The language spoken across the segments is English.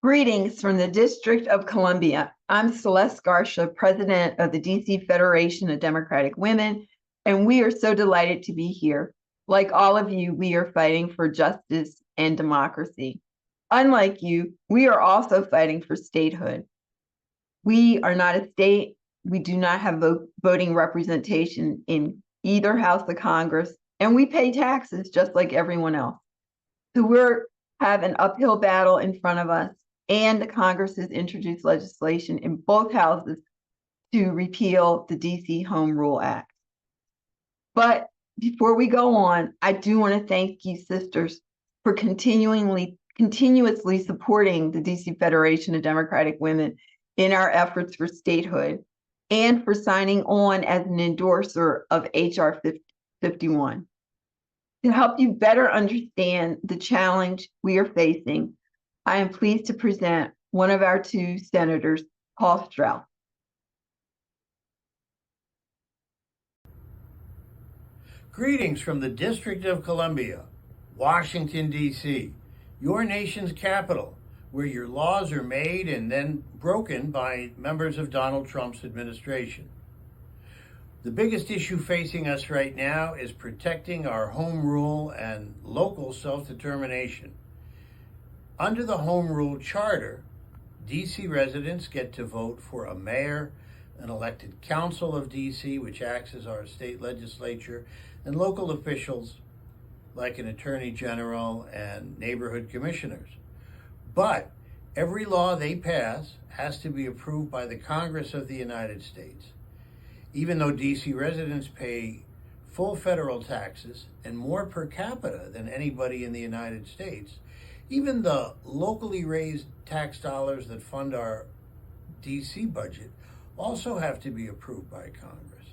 Greetings from the District of Columbia. I'm Celeste Garcia, President of the DC Federation of Democratic Women, and we are so delighted to be here. Like all of you, we are fighting for justice and democracy. Unlike you, we are also fighting for statehood. We are not a state. We do not have voting representation in either house of Congress, and we pay taxes just like everyone else. So we have an uphill battle in front of us, and the Congress has introduced legislation in both houses to repeal the DC Home Rule Act. But before we go on, I do want to thank you, sisters, for continuously supporting the DC Federation of Democratic Women in our efforts for statehood and for signing on as an endorser of HR 51. To help you better understand the challenge we are facing, I am pleased to present one of our two senators, Paul Strauss. Greetings from the District of Columbia, Washington, D.C., your nation's capital, where your laws are made and then broken by members of Donald Trump's administration. The biggest issue facing us right now is protecting our home rule and local self-determination. Under the Home Rule Charter, D.C. residents get to vote for a mayor, an elected council of D.C., which acts as our state legislature, and local officials like an attorney general and neighborhood commissioners. But every law they pass has to be approved by the Congress of the United States. Even though D.C. residents pay full federal taxes and more per capita than anybody in the United States, even the locally raised tax dollars that fund our D.C. budget also have to be approved by Congress.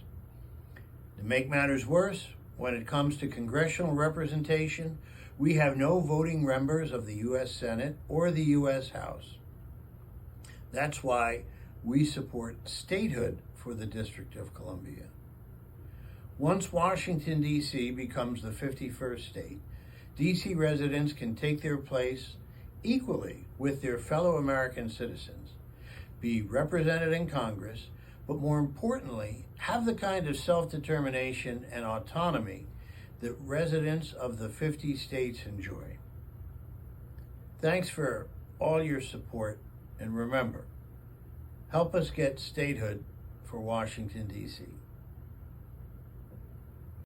To make matters worse, when it comes to congressional representation, we have no voting members of the U.S. Senate or the U.S. House. That's why we support statehood for the District of Columbia. Once Washington, D.C. becomes the 51st state, D.C. residents can take their place equally with their fellow American citizens, be represented in Congress, but more importantly, have the kind of self-determination and autonomy that residents of the 50 states enjoy. Thanks for all your support, and remember, help us get statehood for Washington, D.C.